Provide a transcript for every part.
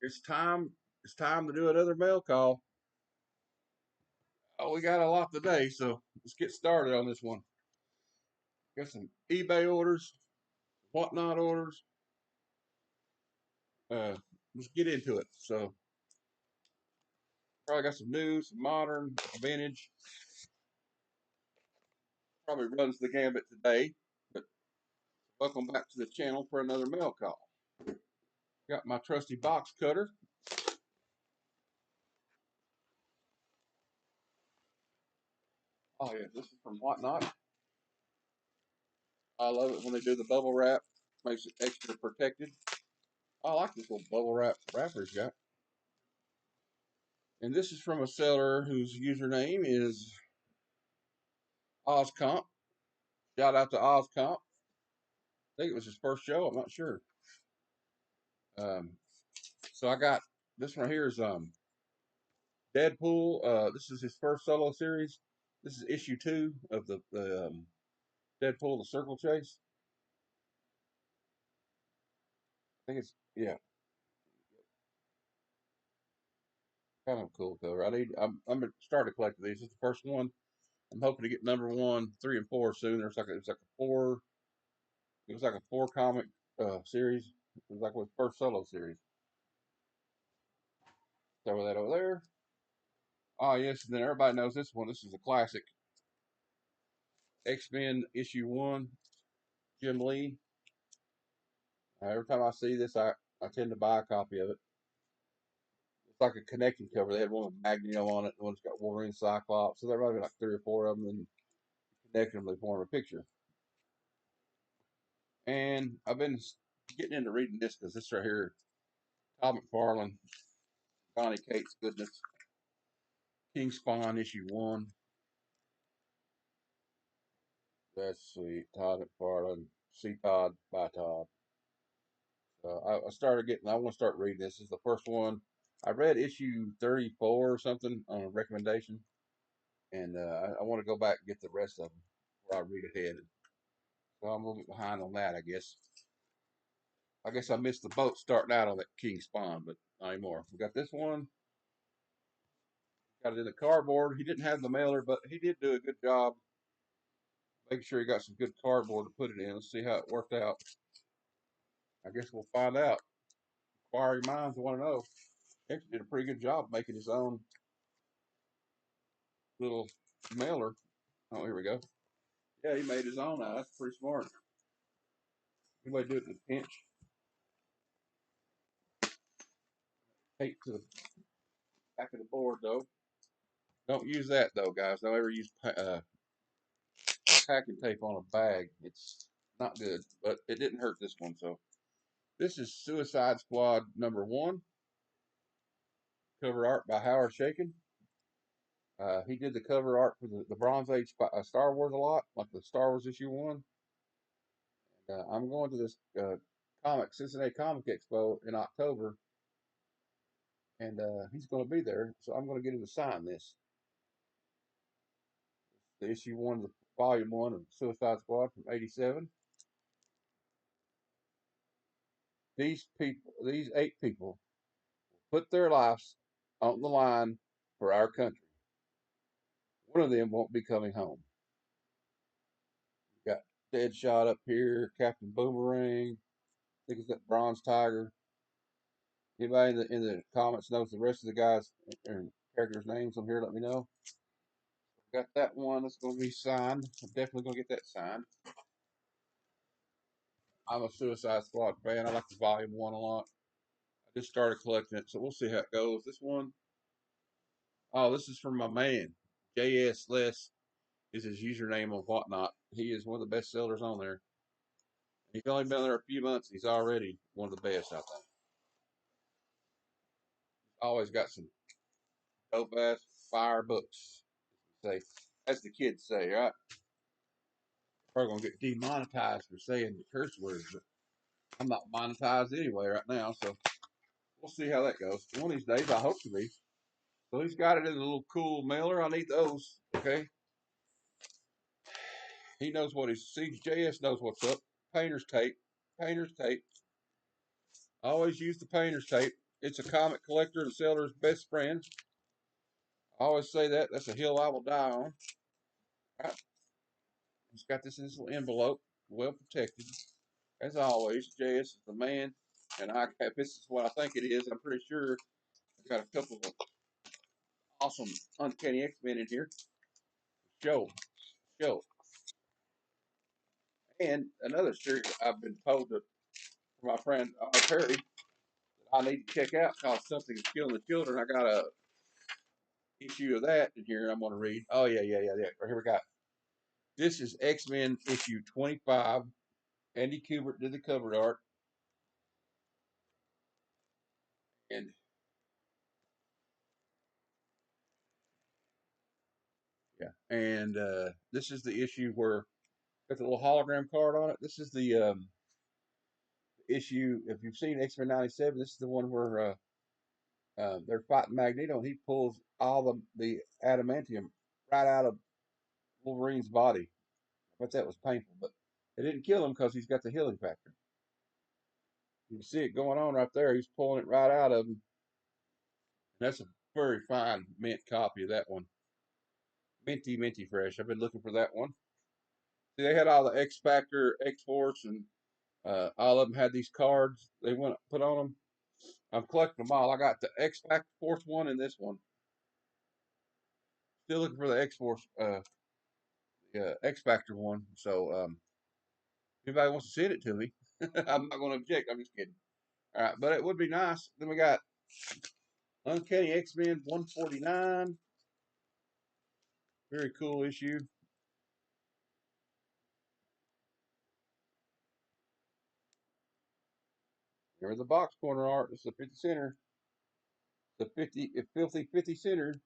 It's time. It's time to do another mail call. Oh, we got a lot today, so let's get started on this one. Got some eBay orders, whatnot orders. Let's get into it. So probably got some new, some modern, vintage. Probably runs the gambit today. But welcome back to the channel for another mail call. Got my trusty box cutter. Oh yeah, this is from Whatnot. I love it when they do the bubble wrap. Makes it extra protected. I like this little bubble wrap wrapper he's got. And this is from a seller whose username is Ozcomp. Shout out to Ozcomp. I think it was his first show. I'm not sure. Um, so I got this one here is Deadpool. This is his first solo series. This is issue 2 of the Deadpool: The Circle Chase. I think it's yeah, kind of a cool cover. I'm gonna start to collect these. It's the first one. I'm hoping to get number 1, 3, and 4 soon. It's like a 4. It was like a 4 comic series. It was like his first solo series. Throw that over there. Oh yes, and then everybody knows this one. This is a classic. X-Men issue 1, Jim Lee. Every time I see this, I tend to buy a copy of it. It's like a connecting cover. They had one with Magneto on it, and one's got Wolverine, Cyclops. So there might be like 3 or 4 of them, and connecting them, they form a picture. And I've been getting into reading this because this right here, Todd McFarlane, Bonnie Cates goodness, King Spawn issue 1. That's sweet. Todd McFarlane, See Todd by Todd. I started getting. I want to start reading this. This is the first one. I read issue 34 or something on a recommendation, and I want to go back and get the rest of them before I read ahead. So I'm a little bit behind on that, I guess. I guess I missed the boat starting out on that King Spawn, but not anymore. We got this one. Got it in the cardboard. He didn't have the mailer, but he did do a good job making sure he got some good cardboard to put it in. Let's see how it worked out. I guess we'll find out. Inquiring minds want to know. He actually did a pretty good job making his own little mailer. Oh, here we go. Yeah, he made his own now. That's pretty smart. Anybody do it in a pinch? Tape to the back of the board, though. Don't use that, though, guys. Don't ever use packing tape on a bag. It's not good, but it didn't hurt this one. So this is Suicide Squad #1. Cover art by Howard Chaykin. He did the cover art for the Bronze Age Star Wars a lot, like the Star Wars issue 1. I'm going to this Cincinnati Comic Expo in October, and he's going to be there, so I'm going to get him to sign this. The issue 1, the volume 1 of Suicide Squad from '87. These 8 people, put their lives on the line for our country. One of them won't be coming home. We got Deadshot up here, Captain Boomerang. I think it's that Bronze Tiger. Anybody in the comments knows the rest of the guys and characters' names on here? Let me know. Got that one that's going to be signed. I'm definitely going to get that signed. I'm a Suicide Squad fan. I like the Volume 1 a lot. I just started collecting it, so we'll see how it goes. This one, oh, this is from my man, J.S. Less is his username on Whatnot. He is one of the best sellers on there. He's only been there a few months. He's already one of the best, I think. Always got some dope ass fire books. Say, as the kids say, right? Probably gonna get demonetized for saying the curse words, but I'm not monetized anyway right now, so we'll see how that goes. One of these days, I hope to be. So he's got it in a little cool mailer. I need those. Okay. He knows what his CJS knows what's up. Painter's tape. Painter's tape. I always use the painter's tape. It's a comic collector and seller's best friend. I always say that. That's a hill I will die on. Right. It's got this in this little envelope, well protected. As always, JS is the man. And if this is what I think it is, I'm pretty sure I've got a couple of awesome Uncanny X-Men in here. Show. Show. And another series I've been told to my friend Perry that I need to check out because something is killing the children. I got a issue of that in here I'm going to read. Oh, yeah. Right here we got. This is X-Men issue 25. Andy Kubert did the cover art. And yeah, and this is the issue where got the little hologram card on it. This is the issue. If you've seen X-Men 97, this is the one where they're fighting Magneto, and he pulls all the adamantium right out of Wolverine's body. But that was painful, but it didn't kill him because he's got the healing factor. You can see it going on right there. He's pulling it right out of him. And that's a very fine mint copy of that one. Minty fresh. I've been looking for that one. See, they had all the X Factor, X Force, and all of them had these cards they went put on them. I'm collecting them all. I got the X Factor Force one and this one. Still looking for the X Force, X Factor one. So if anybody wants to send it to me, I'm not going to object. I'm just kidding. All right, but it would be nice. Then we got Uncanny X-Men 149. Very cool issue. There's the box corner art. It's the 50 center. The 50, filthy 50 center.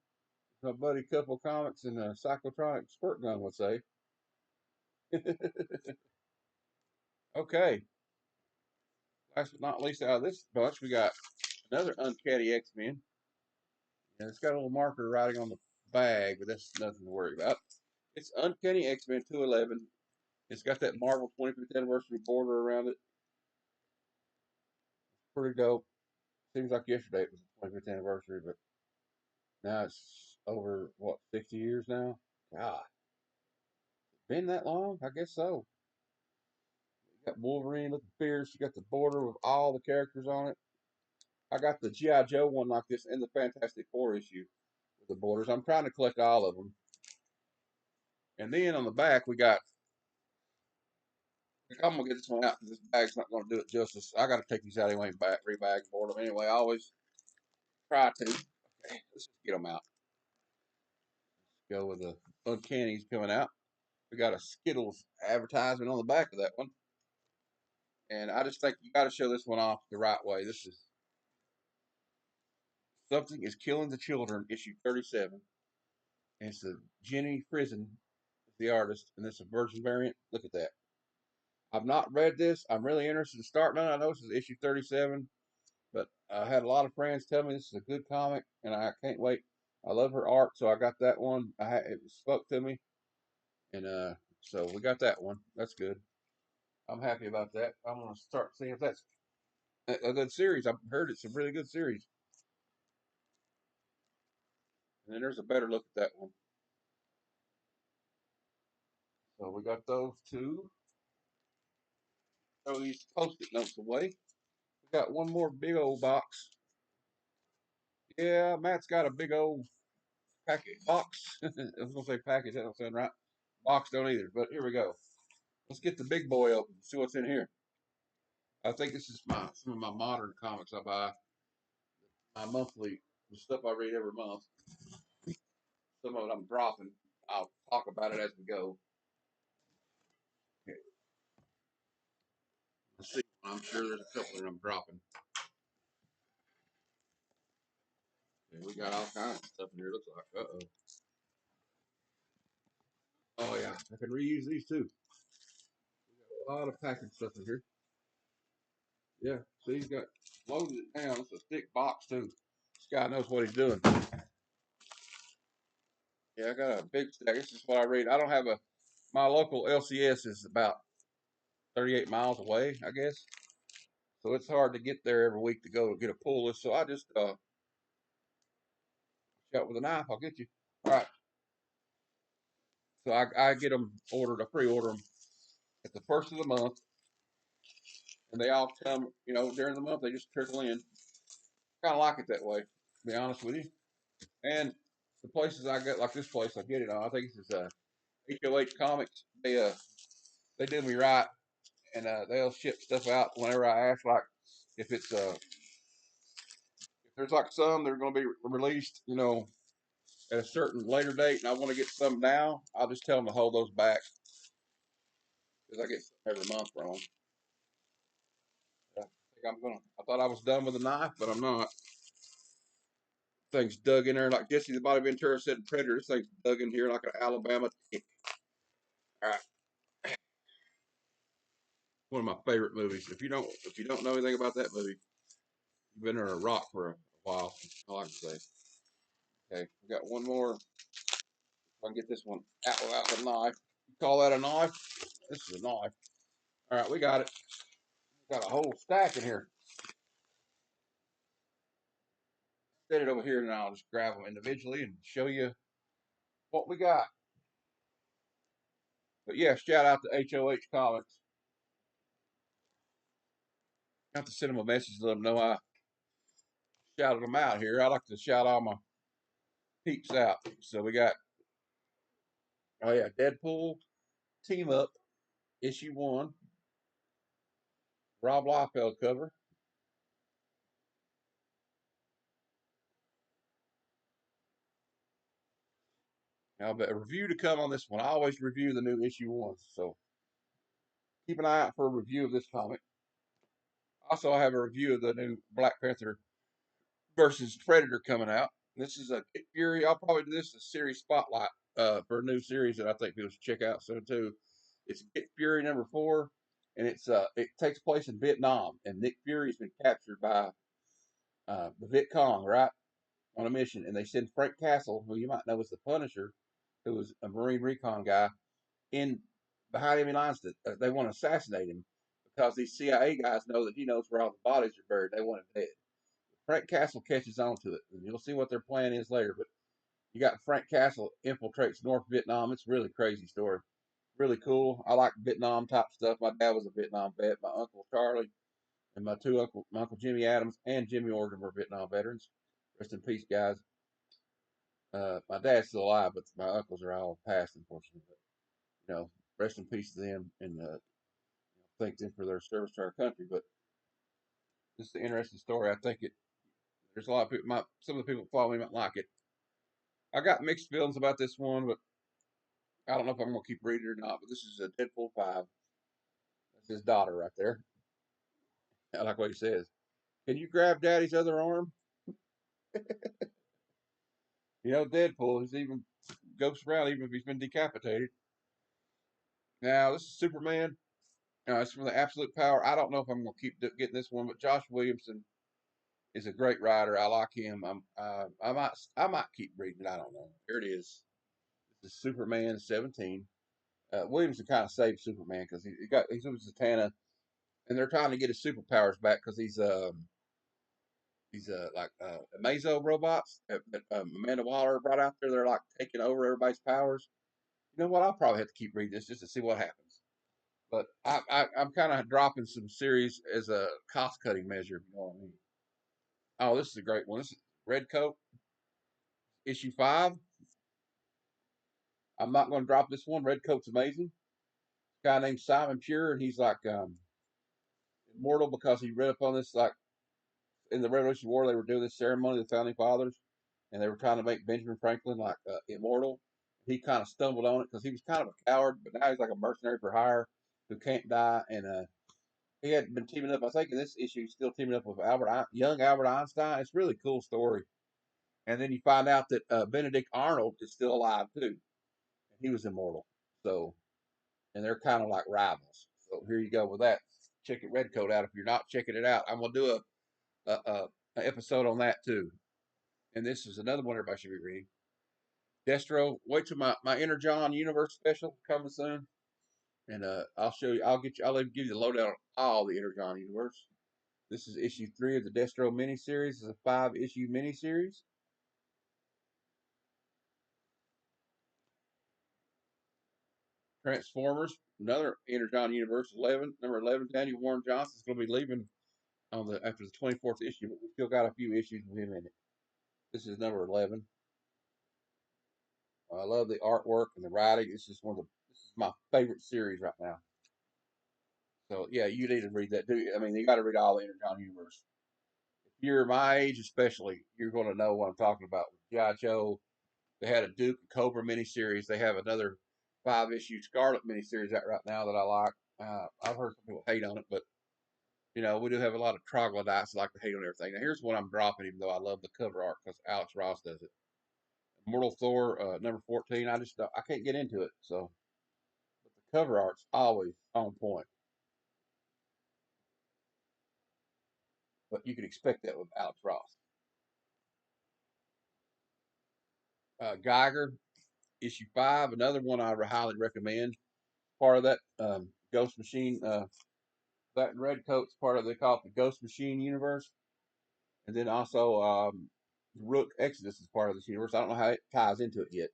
My buddy Couple Comics and a Cyclotronic Squirt Gun would say. Okay. Last but not least, out of this bunch, we got another Uncanny X-Men. And it's got a little marker writing on the bag, but that's nothing to worry about. It's Uncanny X-Men 211. It's got that Marvel 25th anniversary border around it. Pretty dope. Seems like yesterday it was the 25th anniversary, but now it's over, what, 60 years now? God. Been that long? I guess so. You got Wolverine looking fierce. You got the border with all the characters on it. I got the G.I. Joe one like this and the Fantastic Four issue with the borders. I'm trying to collect all of them. And then on the back, we got. I'm gonna get this one out because this bag's not gonna do it justice. I got to take these out anyway, rebag and board them anyway. I always try to. Okay, let's just get them out. Let's go with the Uncanny's coming out. We got a Skittles advertisement on the back of that one. And I just think you got to show this one off the right way. This is Something is Killing the Children, issue 37. And it's the Jenny Frison, the artist, and it's a version variant. Look at that. I've not read this. I'm really interested in starting on it. I know this is issue 37, but I had a lot of friends tell me this is a good comic, and I can't wait. I love her art, so I got that one. It spoke to me, and so we got that one. That's good. I'm happy about that. I'm gonna start seeing if that's a good series. I've heard it's a really good series. And then there's a better look at that one. So we got those two. Throw these post-it notes away. We got one more big old box. Yeah, Matt's got a big old packet box. I was gonna say package, that don't sound right. Box don't either, but here we go. Let's get the big boy open. See what's in here. I think this is some of my modern comics I buy. My monthly, the stuff I read every month. Some of it I'm dropping. I'll talk about it as we go. Okay. Let's see. I'm sure there's a couple that I'm dropping. Okay, we got all kinds of stuff in here. Looks like. Uh oh. Oh yeah, I can reuse these too. A lot of packaged stuff in here. Yeah, see, he's got loaded it down. It's a thick box too. This guy knows what he's doing. Yeah, I got a big stack. This is what I read. I don't have a. My local LCS is about 38 miles away, I guess. So it's hard to get there every week to go get a pull list. So I just shot with a knife. I'll get you. All right. So I get them ordered. I pre-order them at the first of the month, and they all come. During the month they just trickle in. Kind of like it that way, to be honest with you. And the places I get, like this place, I get it on. I think this is HOH Comics. They do me right, and they'll ship stuff out whenever I ask. Like if it's if there's like some that are going to be released, at a certain later date, and I want to get some now, I'll just tell them to hold those back because I get some every month from them. I think I'm gonna. I thought I was done with the knife, but I'm not. Thing's dug in there like Jesse the Body Ventura said in Predator. This thing's dug in here like an Alabama tick. All right, one of my favorite movies. If you don't know anything about that movie, you've been under a rock for a while. All I can say. Okay, we got one more. If I can get this one out without the knife. You call that a knife? This is a knife. All right, we got it. We got a whole stack in here. Set it over here, and I'll just grab them individually and show you what we got. But yeah, shout out to HOH Comics. I have to send them a message to let them know I shouted them out here. I like to shout all my peeps out. So we got, oh yeah, Deadpool Team Up issue 1, Rob Liefeld cover. Now, but a review to come on this one. I always review the new issue 1, so keep an eye out for a review of this comic. Also, I have a review of the new Black Panther versus Predator coming out. This is a Nick Fury. I'll probably do this as a series spotlight for a new series that I think people should check out soon too. It's Nick Fury #4, and it takes place in Vietnam, and Nick Fury's been captured by the Viet Cong, right, on a mission, and they send Frank Castle, who you might know as the Punisher, who was a Marine recon guy, in behind enemy lines. They want to assassinate him because these CIA guys know that he knows where all the bodies are buried. They want him dead. Frank Castle catches on to it, and you'll see what their plan is later. But you got Frank Castle infiltrates North Vietnam. It's a really crazy story. Really cool. I like Vietnam type stuff. My dad was a Vietnam vet. My uncle Charlie and my uncle Jimmy Adams and Jimmy Organ were Vietnam veterans. Rest in peace, guys. My dad's still alive, but my uncles are all passed, unfortunately. But rest in peace to them, and thank them for their service to our country. But this is an interesting story. I think it. There's a lot of people. Some of the people that follow me might like it. I got mixed feelings about this one, but I don't know if I'm gonna keep reading it or not. But this is a Deadpool 5. That's his daughter right there. I like what he says. Can you grab Daddy's other arm? Deadpool. He's even goes around even if he's been decapitated. Now this is Superman. It's from the Absolute Power. I don't know if I'm gonna keep getting this one, but Josh Williamson is a great writer. I like him. I might keep reading it. I don't know. Here it is. This is Superman 17. Williamson kind of saved Superman because he's with Zatanna, and they're trying to get his superpowers back because these like Amazo robots that Amanda Waller brought out there. They're like taking over everybody's powers. You know what? I'll probably have to keep reading this just to see what happens. But I'm kind of dropping some series as a cost cutting measure. If you know what I mean? Oh, this is a great one. This is Red Coat issue 5. I'm not going to drop this one. Red Coat's amazing. A guy named Simon Pure, and he's like immortal because he read up on this. Like in the Revolutionary War, they were doing this ceremony of the founding fathers, and they were trying to make Benjamin Franklin like immortal. He kind of stumbled on it because he was kind of a coward, but now he's like a mercenary for hire who can't die. And he had been teaming up. I think in this issue, he's still teaming up with young Albert Einstein. It's a really cool story. And then you find out that Benedict Arnold is still alive too, and he was immortal. So, and they're kind of like rivals. So here you go with that. Check it, Redcoat out if you're not checking it out. I'm gonna do a episode on that too. And this is another one everybody should be reading. Destro, wait till my Inner John Universe special coming soon, and I'll show you. I'll give you the lowdown on all the Inner John Universe. This is issue 3 of the Destro miniseries. It's a 5-issue miniseries. Transformers, another Energon Universe 11, number 11. Daniel Warren Johnson is going to be leaving on the after the 24th issue, but we still got a few issues with him in it. This is number 11. I love the artwork and the writing. This is my favorite series right now. So yeah, you need to read that. I mean, you got to read all the Energon Universe. If you're my age, especially, you're going to know what I'm talking about. With G.I. Joe, they had a Duke and Cobra miniseries. They have another 5-issue Scarlet miniseries out right now that I like. I've heard some people hate on it, but we do have a lot of troglodytes that like to hate on everything. Now here's one I'm dropping, even though I love the cover art because Alex Ross does it. Mortal Thor, number 14. I can't get into it. So, but the cover art's always on point. But you can expect that with Alex Ross. Geiger, issue 5, another one I highly recommend. Part of that Ghost Machine, that red coat's part of, they call it the Ghost Machine universe. And then also Rook Exodus is part of this universe. I don't know how it ties into it yet.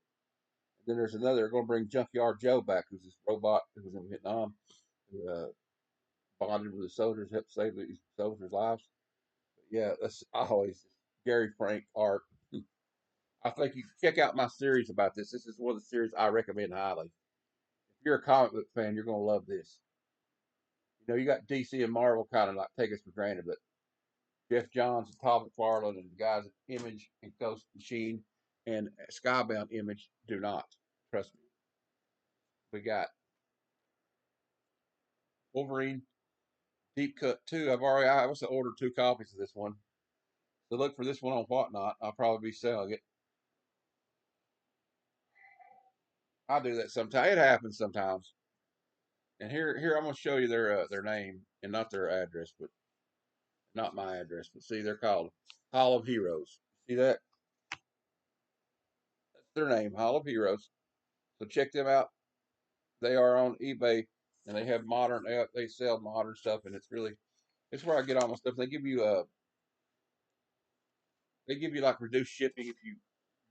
And then there's another, they're going to bring Junkyard Joe back, who's this robot who was in Vietnam, who bonded with the soldiers, helped save these soldiers' lives. But yeah, that's always Gary Frank art. I think you check out my series about this. This is one of the series I recommend highly. If you're a comic book fan, you're going to love this. You got DC and Marvel kind of like take us for granted, but Jeff Johns and Todd McFarlane and the guys at Image and Ghost Machine and Skybound Image do not. Trust me. We got Wolverine Deep Cut 2. I must have ordered 2 copies of this one. So look for this one on Whatnot. I'll probably be selling it. I do that sometimes. It happens sometimes. And here I'm gonna show you their name and not their address, but not my address. But see, they're called Hall of Heroes. See that? That's their name, Hall of Heroes. So check them out. They are on eBay, and they sell modern stuff, and it's where I get all my stuff. They give you like reduced shipping if you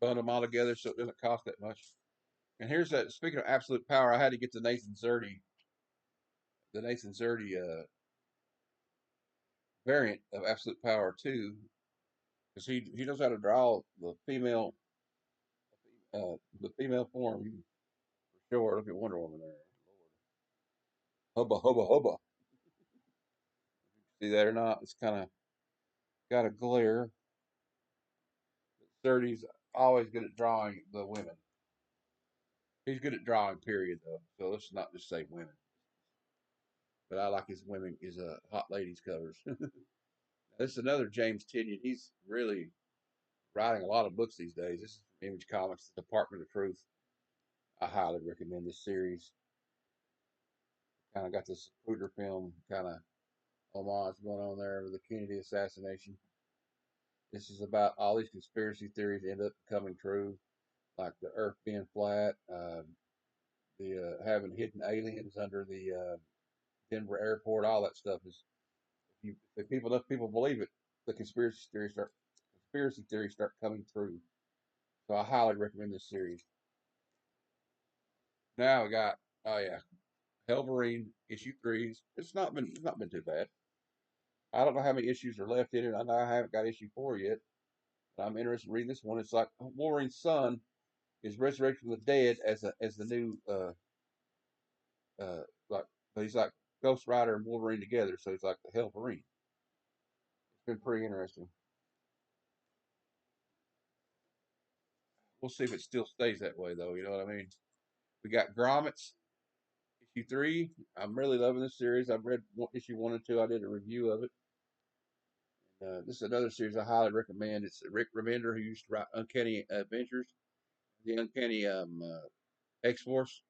bundle them all together, so it doesn't cost that much. And here's that. Speaking of absolute power, I had to get the Nathan Zerdy variant of absolute power too, because he knows how to draw the female form for sure. Look at Wonder Woman there. Hubba hubba hubba. See that or not? It's kind of got a glare. Zerdy's always good at drawing the women. He's good at drawing, period, though. So let's not just say women. But I like his hot ladies covers. This is another James Tynion. He's really writing a lot of books these days. This is from Image Comics, The Department of Truth. I highly recommend this series. Kind of got this Zapruder film kind of homage going on there with the Kennedy assassination. This is about all these conspiracy theories end up becoming true, like the Earth being flat, the having hidden aliens under the Denver airport. All that stuff is if enough people believe it, the conspiracy theories start coming true. So I highly recommend this series. Now we got oh yeah, Hellverine issue 3. It's not been too bad. I don't know how many issues are left in it. I know I haven't got issue 4 yet, but I'm interested in reading this one. It's like Wolverine's son is resurrected from the dead as the new uh like but he's like Ghost Rider and Wolverine together, so he's like the Hellverine. It's been pretty interesting. We'll see if it still stays that way though. You know what I mean? We got Grommets issue 3. I'm really loving this series. I've read issue 1 and 2. I did a review of it. This is another series I highly recommend. It's Rick Remender who used to write Uncanny Adventures, the Uncanny X Force,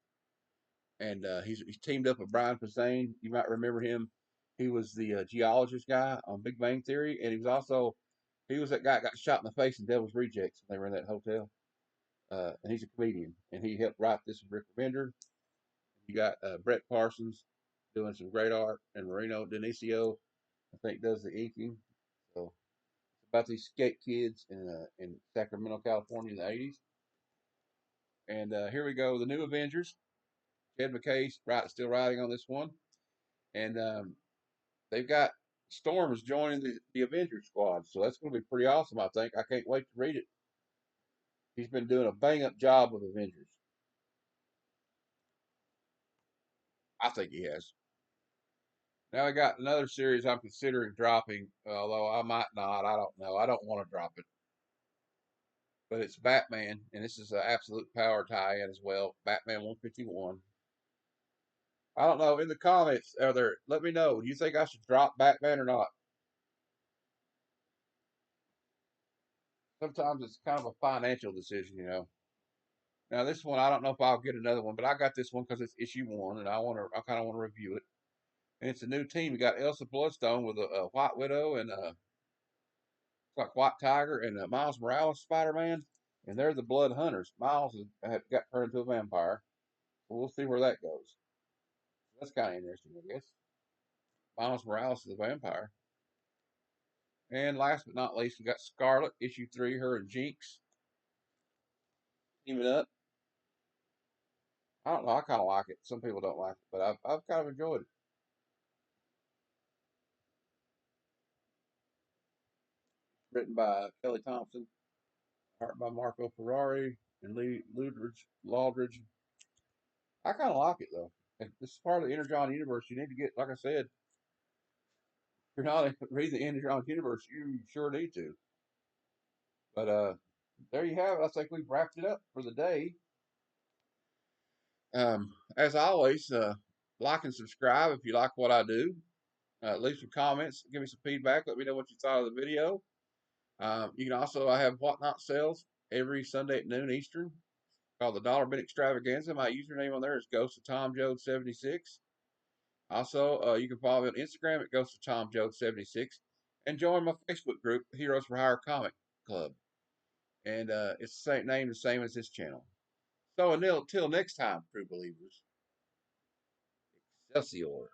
and he's teamed up with Brian Posehn. You might remember him. He was the geologist guy on Big Bang Theory, and he was that guy that got shot in the face in Devil's Rejects when they were in that hotel. And he's a comedian, and he helped write this with Rick Remender. You got Brett Parsons doing some great art, and Marino Dionisio I think does the inking. So it's about these skate kids in Sacramento, California in the '80s. And here we go, the new Avengers. Jed McKay's still writing on this one, and they've got Storm is joining the Avengers squad, so that's going to be pretty awesome. I think I can't wait to read it. He's been doing a bang up job with Avengers. I think he has. Now I got another series I'm considering dropping, although I might not. I don't know. I don't want to drop it, but it's Batman, and this is an absolute power tie-in as well. Batman 151. I don't know. In the comments, are there? Let me know. Do you think I should drop Batman or not? Sometimes it's kind of a financial decision, you know. Now this one, I don't know if I'll get another one, but I got this one because it's issue 1, and I kind of want to review it. And it's a new team. You got Elsa Bloodstone with a White Widow and like White Tiger and Miles Morales Spider Man, and they're the Blood Hunters. Miles got turned into a vampire. So we'll see where that goes. That's kind of interesting, I guess. Miles Morales is a vampire. And last but not least, we got Scarlet, issue 3, her and Jinx teaming up. I don't know. I kind of like it. Some people don't like it, but I've kind of enjoyed it. Written by Kelly Thompson, art by Marco Ferrari and Lee Laldridge. I kind of like it though. If this is part of the Energon universe. You need to get, like I said, if you're not reading the Energon universe, you sure need to. But there you have it. I think we've wrapped it up for the day. As always, like and subscribe if you like what I do. Leave some comments, give me some feedback. Let me know what you thought of the video. You can also, I have Whatnot sales every Sunday at noon Eastern called the Dollar Bin Extravaganza. My username on there is Ghost of Tom Joad 76. Also, you can follow me on Instagram at Ghost of Tom Joad 76 and join my Facebook group, Heroes for Hire Comic Club. And it's the same name, the same as this channel. So until next time, true believers, Excelsior.